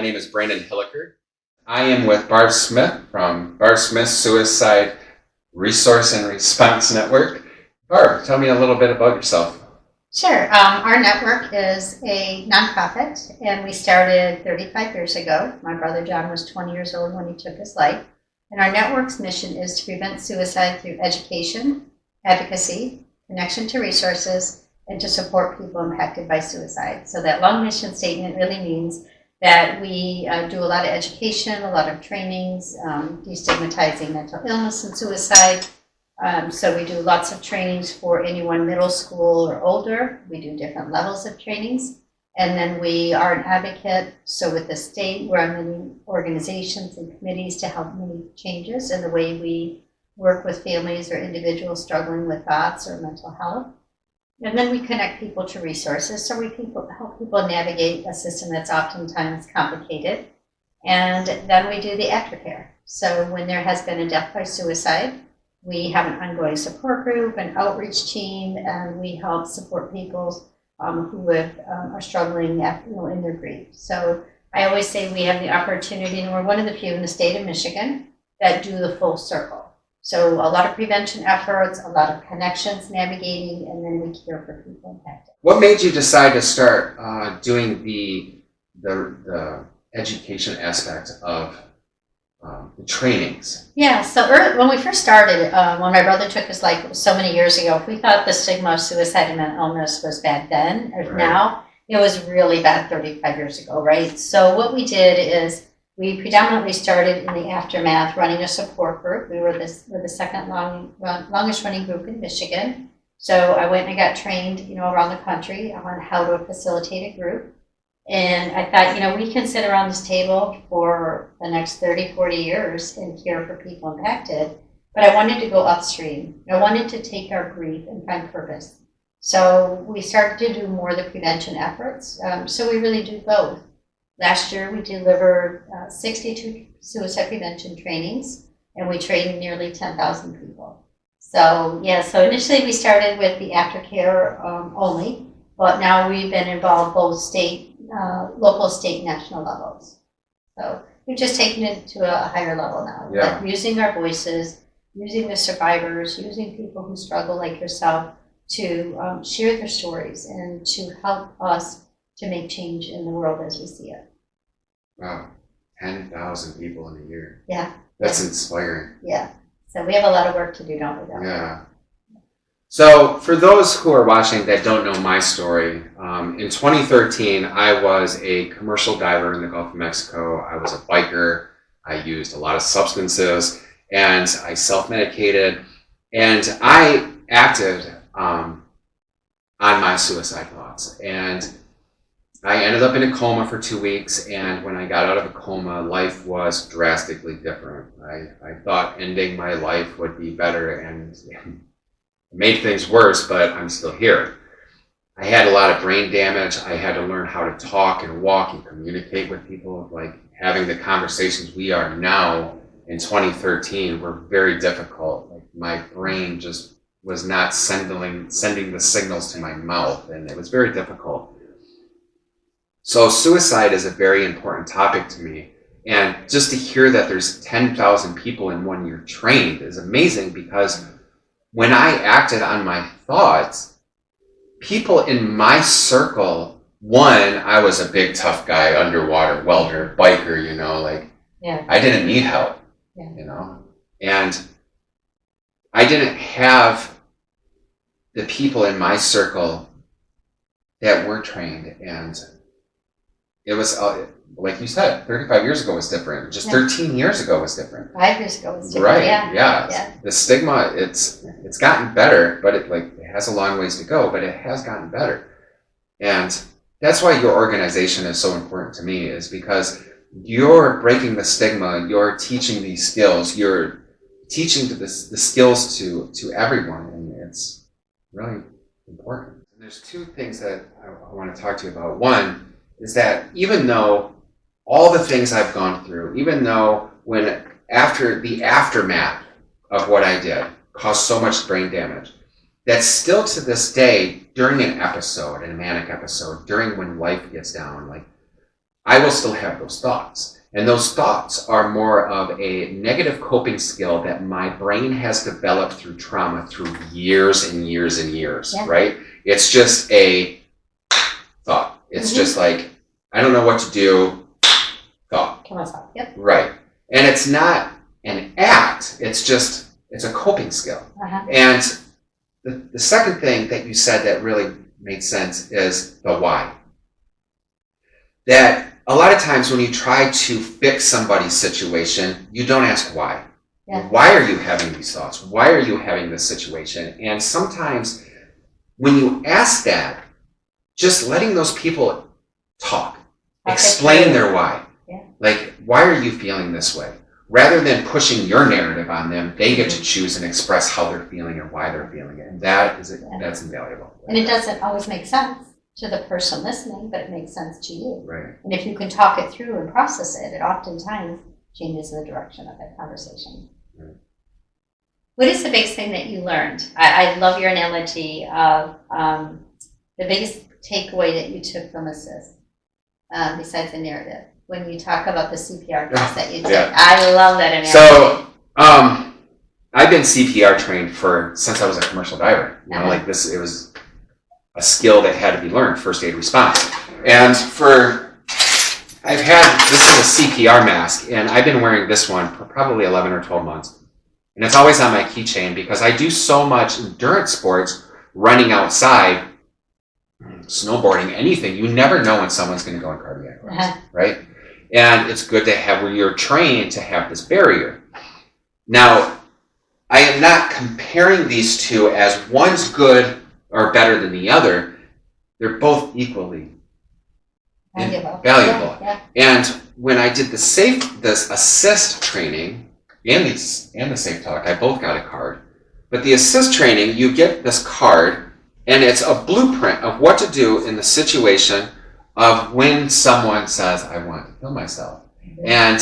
name is Brandon Hillaker. I am with Barb Smith from Barb Smith Suicide Resource and Response Network. Barb, tell me a little bit about yourself. Sure. Our network is a nonprofit, and we started 35 years ago. My brother John was 20 years old when he took his life. And our network's mission is to prevent suicide through education, advocacy, connection to resources, and to support people impacted by suicide. So that long mission statement really means that we do a lot of education, a lot of trainings, destigmatizing mental illness and suicide. So we do lots of trainings for anyone middle school or older. We do different levels of trainings. And then we are an advocate. So with the state, we're on many organizations and committees to help make changes in the way we work with families or individuals struggling with thoughts or mental health. And then we connect people to resources. So we help people navigate a system that's oftentimes complicated. And then we do the aftercare. So when there has been a death by suicide, we have an ongoing support group, an outreach team, and we help support people who are struggling in their grief. So I always say we have the opportunity, and we're one of the few in the state of Michigan that do the full circle. So a lot of prevention efforts, a lot of connections navigating, and then we care for people impacted. What made you decide to start doing the education aspect of the trainings? Yeah, so when we first started, when my brother took his life so many years ago, we thought the stigma of suicide and mental illness was bad then. Right. Now, it was really bad 35 years ago, right? So what we did is we predominantly started in the aftermath running a support group. We're the second longest running group in Michigan. So I went and got trained, around the country on how to facilitate a group. And I thought, we can sit around this table for the next 30, 40 years and care for people impacted. But I wanted to go upstream. I wanted to take our grief and find purpose. So we started to do more of the prevention efforts. So we really do both. Last year, we delivered 62 suicide prevention trainings, and we trained nearly 10,000 people. So initially we started with the aftercare only, but now we've been involved both local, state, national levels. So we've just taken it to a higher level now. Yeah. Like using our voices, using the survivors, using people who struggle like yourself to share their stories and to help us to make change in the world as we see it. Wow, 10,000 people in a year. Yeah. That's inspiring. Yeah. So we have a lot of work to do, don't we? Yeah. So for those who are watching that don't know my story, in 2013, I was a commercial diver in the Gulf of Mexico. I was a biker. I used a lot of substances, and I self-medicated, and I acted on my suicide thoughts. And I ended up in a coma for 2 weeks, and when I got out of a coma, life was drastically different. I thought ending my life would be better, and it made things worse, but I'm still here. I had a lot of brain damage. I had to learn how to talk and walk and communicate with people. Like having the conversations we are now in 2013 were very difficult. Like my brain just was not sending the signals to my mouth, and it was very difficult. So suicide is a very important topic to me. And just to hear that there's 10,000 people in 1 year trained is amazing, because when I acted on my thoughts, people in my circle, one, I was a big tough guy, underwater welder, biker, I didn't need help, and I didn't have the people in my circle that were trained. And it was, like you said, 35 years ago was different. Just 13 years ago was different. 5 years ago was different. Right, yeah. The stigma, it's gotten better, but it has a long ways to go, but it has gotten better. And that's why your organization is so important to me, is because you're breaking the stigma, you're teaching these skills, you're teaching the skills to everyone, and it's really important. And there's two things that I want to talk to you about. One is that even though all the things I've gone through, even though after the aftermath of what I did caused so much brain damage, that still to this day, during an episode, a manic episode, during when life gets down, I will still have those thoughts. And those thoughts are more of a negative coping skill that my brain has developed through trauma through years and years and years, right? It's just a thought. It's just like, I don't know what to do, thought. Come on, yep. Right. And it's not an act. It's a coping skill. And the second thing that you said that really made sense is the why. That a lot of times when you try to fix somebody's situation, you don't ask why. Yeah. Why are you having these thoughts? Why are you having this situation? And sometimes when you ask that, just letting those people talk, explain their why. Yeah. Like, why are you feeling this way? Rather than pushing your narrative on them, they get to choose and express how they're feeling and why they're feeling it. And that's invaluable. And it doesn't always make sense to the person listening, but it makes sense to you. Right. And if you can talk it through and process it, it oftentimes changes the direction of that conversation. Right. What is the biggest thing that you learned? I love your analogy of the biggest takeaway that you took from Assist, besides the narrative, when you talk about the CPR class that you took. Yeah. I love that analogy. So, I've been CPR trained since I was a commercial diver. You know, like this, it was a skill that had to be learned, first aid response. And this is a CPR mask, and I've been wearing this one for probably 11 or 12 months. And it's always on my keychain because I do so much endurance sports, running outside, snowboarding, anything. You never know when someone's going to go in cardiac arrest, right? And it's good to have where you're trained to have this barrier. Now, I am not comparing these two as one's good or better than the other. They're both equally valuable. Yeah. And when I did this assist training and the safe talk, I both got a card. But the assist training, you get this card, and it's a blueprint of what to do in the situation of when someone says, I want to kill myself. And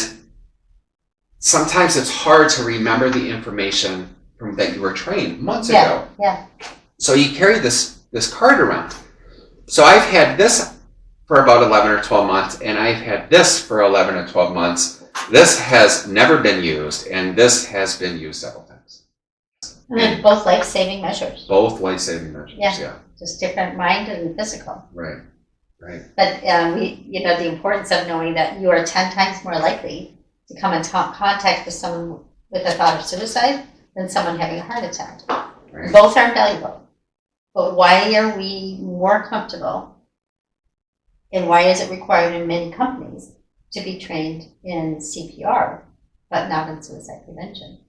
sometimes it's hard to remember the information that you were trained months ago. Yeah. So you carry this card around. So I've had this for about 11 or 12 months, and I've had this for 11 or 12 months. This has never been used, and this has been used several times. And they're both life-saving measures. Both life-saving measures, yeah. Just different mind and physical. Right. But the importance of knowing that you are 10 times more likely to come in contact with someone with a thought of suicide than someone having a heart attack. Right. Both are valuable. But why are we more comfortable, and why is it required in many companies to be trained in CPR, but not in suicide prevention?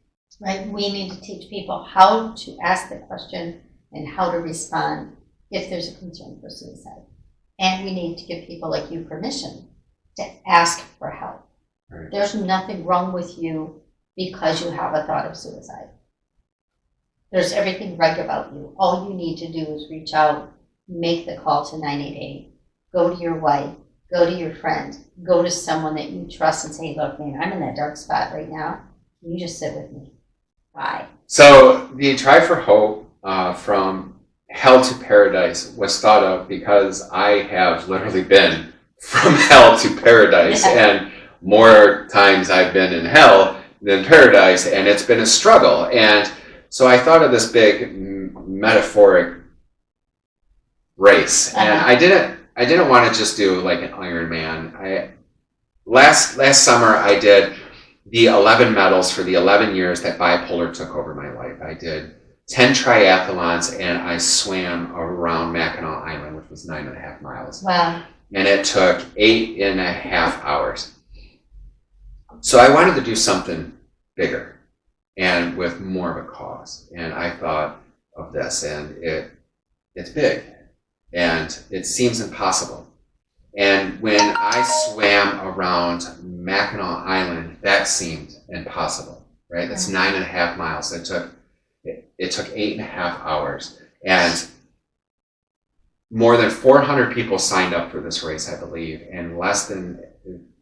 Right? We need to teach people how to ask the question and how to respond if there's a concern for suicide. And we need to give people like you permission to ask for help. Right. There's nothing wrong with you because you have a thought of suicide. There's everything right about you. All you need to do is reach out, make the call to 988, go to your wife, go to your friend, go to someone that you trust and say, look, man, I'm in that dark spot right now. Can you just sit with me? Why? So the Try for Hope from Hell to Paradise was thought of because I have literally been from hell to paradise, and more times I've been in hell than paradise, and it's been a struggle. And so I thought of this big metaphoric race, and I didn't want to just do like an Ironman. Last summer I did the 11 medals for the 11 years that bipolar took over my life. I did 10 triathlons, and I swam around Mackinac Island, which was 9.5 miles. Wow. And it took 8.5 hours. So I wanted to do something bigger and with more of a cause. And I thought of this, and it's big, and it seems impossible. And when I swam around Mackinac Island, that seemed impossible, right? That's 9.5 miles. It took 8.5 hours. And more than 400 people signed up for this race, I believe, and less than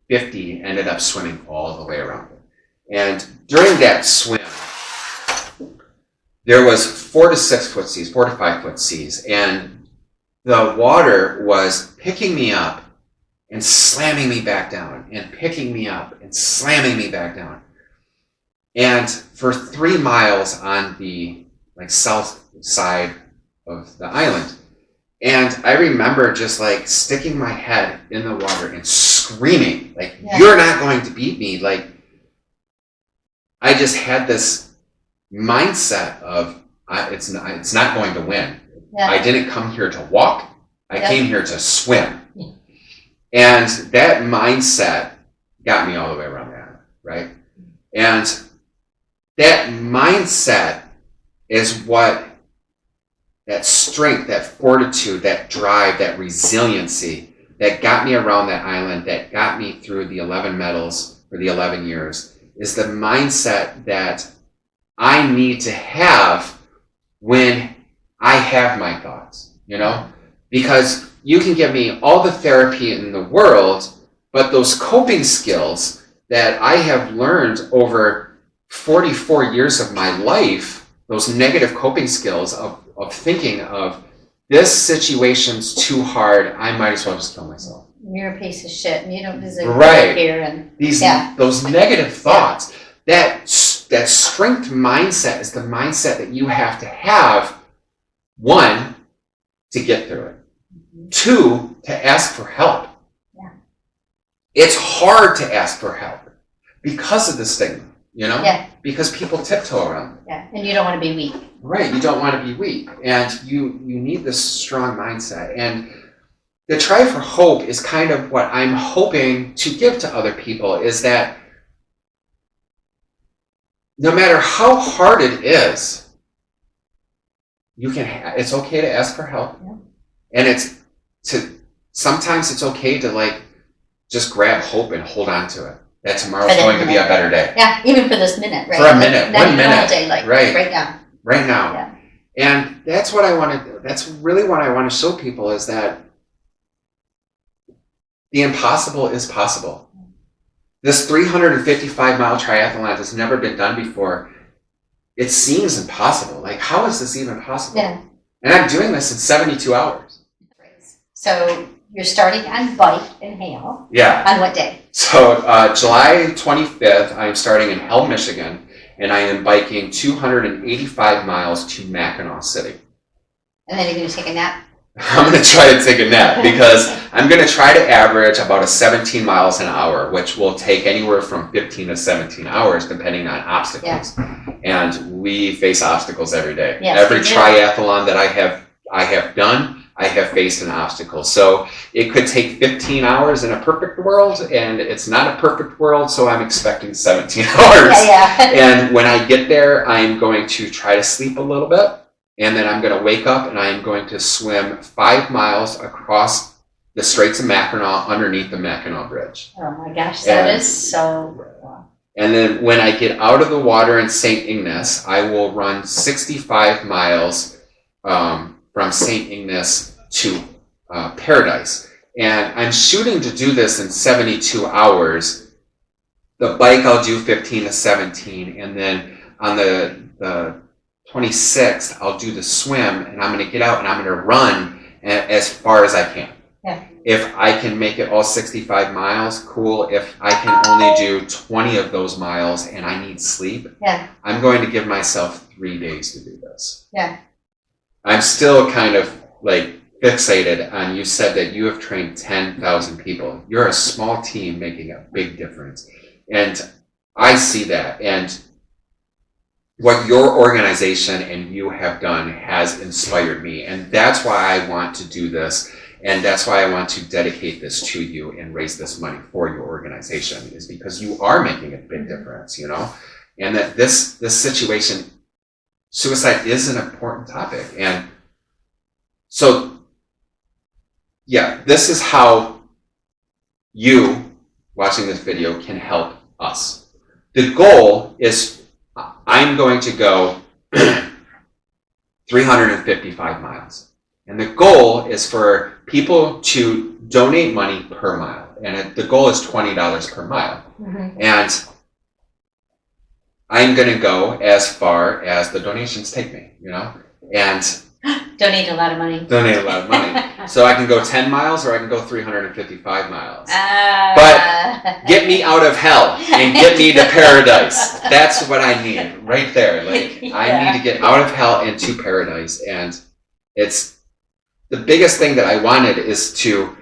50 ended up swimming all the way around it. And during that swim, there was 4 to 6 foot seas, 4 to 5 foot seas, and the water was picking me up and slamming me back down and picking me up and slamming me back down. And for 3 miles on the south side of the island. And I remember just sticking my head in the water and screaming, you're not going to beat me. I just had this mindset of it's not going to win. I didn't come here to walk. I came here to swim. Yeah. And that mindset got me all the way around the island, right? And that mindset is what that strength, that fortitude, that drive, that resiliency that got me around that island, that got me through the 11 medals for the 11 years, is the mindset that I need to have when I have my thoughts, Because you can give me all the therapy in the world, but those coping skills that I have learned over 44 years of my life, those negative coping skills of thinking of this situation's too hard, I might as well just kill myself. You're a piece of shit and you don't deserve to be here. And those negative thoughts, that strength mindset is the mindset that you have to have, 1, to get through it. 2, to ask for help. Yeah. It's hard to ask for help because of the stigma, because people tiptoe around it. Yeah, and you don't want to be weak. Right, you don't want to be weak. And you need this strong mindset. And the Try for Hope is kind of what I'm hoping to give to other people, is that no matter how hard it is, it's okay to ask for help. Yeah. And sometimes it's okay to just grab hope and hold on to it. That tomorrow's going to be a better day. Yeah, even for this minute, right? For a minute, 1 minute. All day, right now. Right now. Yeah. And that's what I want to do. That's really what I want to show people, is that the impossible is possible. This 355-mile triathlon has never been done before. It seems impossible. How is this even possible? Yeah. And I'm doing this in 72 hours. So you're starting on Bike and Hail. Yeah. On what day? So July 25th, I'm starting in Hell, Michigan, and I am biking 285 miles to Mackinac City. And then you're going to take a nap? I'm going to try to take a nap because I'm going to try to average about 17 miles an hour, which will take anywhere from 15 to 17 hours depending on obstacles. Yeah. And we face obstacles every day. Yes, every triathlon that I have done, I have faced an obstacle. So it could take 15 hours in a perfect world, and it's not a perfect world, so I'm expecting 17 hours. Yeah. And when I get there, I'm going to try to sleep a little bit. And then I'm going to wake up and I am going to swim 5 miles across the Straits of Mackinac underneath the Mackinac Bridge. Oh my gosh, that is so cool. And then when I get out of the water in St. Ignace, I will run 65 miles from St. Ignace to Paradise. And I'm shooting to do this in 72 hours. The bike I'll do 15 to 17. And then on the 26th, I'll do the swim, and I'm going to get out and I'm going to run as far as I can. Yeah. If I can make it all 65 miles, cool. If I can only do 20 of those miles and I need sleep, I'm going to give myself 3 days to do this. Yeah. I'm still kind of fixated on, you said that you have trained 10,000 people. You're a small team making a big difference. And I see that. And what your organization and you have done has inspired me. And that's why I want to do this. And that's why I want to dedicate this to you and raise this money for your organization, is because you are making a big difference, and that this situation, suicide is an important topic. And so, this is how you watching this video can help us. The goal is, I'm going to go 355 miles. And the goal is for people to donate money per mile. And the goal is $20 per mile. Mm-hmm. And I'm going to go as far as the donations take me, And Donate a lot of money. Donate a lot of money. So I can go 10 miles or I can go 355 miles. But But get me out of hell and get me to paradise. That's what I need right there. Like, I need to get out of hell into paradise. And it's the biggest thing that I wanted is to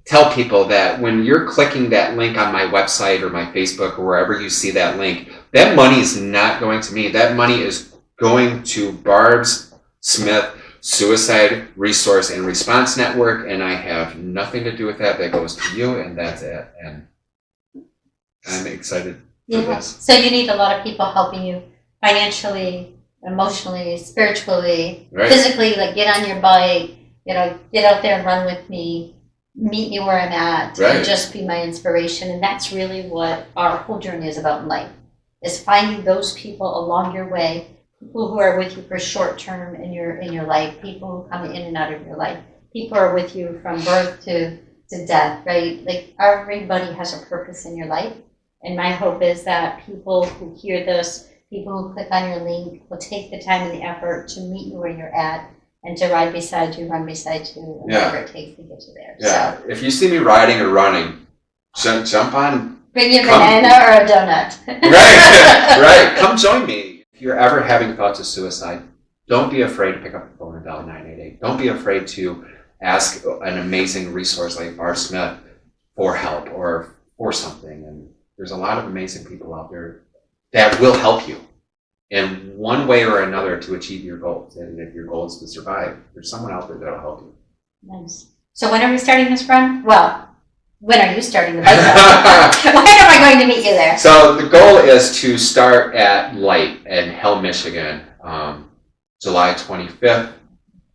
tell people that when you're clicking that link on my website or my Facebook or wherever you see that link, that money is not going to me. That money is going to Barb's Smith Suicide Resource and Response Network, and I have nothing to do with that. That goes to you, and that's it. And I'm excited for this. So you need a lot of people helping you financially, emotionally, spiritually, Right. physically, like get on your bike, get out there and run with me, meet me where I'm at, Right. and just be my inspiration. And that's really what our whole journey is about in life, is finding those people along your way, people who are with you for short term in your life, people who come in and out of your life, people who are with you from birth to death, right? Like everybody has a purpose in your life. And my hope is that people who hear this, people who click on your link, will take the time and the effort to meet you where you're at and to ride beside you, run beside you, and whatever it takes to get you there. Yeah. So If you see me riding or running, jump on. bring you a banana or a donut. Right. Right. Come join me. If you're ever having thoughts of suicide, don't be afraid to pick up the phone and dial 988. Don't be afraid to ask an amazing resource like Barb Smith for help or for something. And there's a lot of amazing people out there that will help you in one way or another to achieve your goals. And if your goal is to survive, there's someone out there that'll help you. Nice. So when are we starting this run? Well, when are you starting the bike run? When am I going to meet you there? So the goal is to start at Light in Hell, Michigan, July 25th,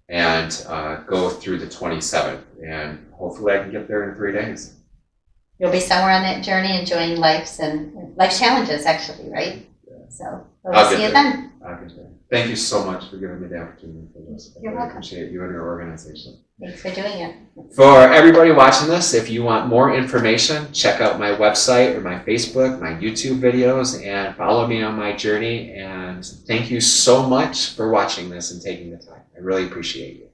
and go through the 27th. And hopefully I can get there in 3 days. You'll be somewhere on that journey enjoying life's challenges, actually, right? Yeah. So I'll we'll see get you there. then. I'll get there. Thank you so much for giving me the opportunity for this. You're I welcome. appreciate you and your organization. Thanks for doing it. For everybody watching this, if you want more information, check out my website or my Facebook, my YouTube videos, and follow me on my journey. And thank you so much for watching this and taking the time. I really appreciate you.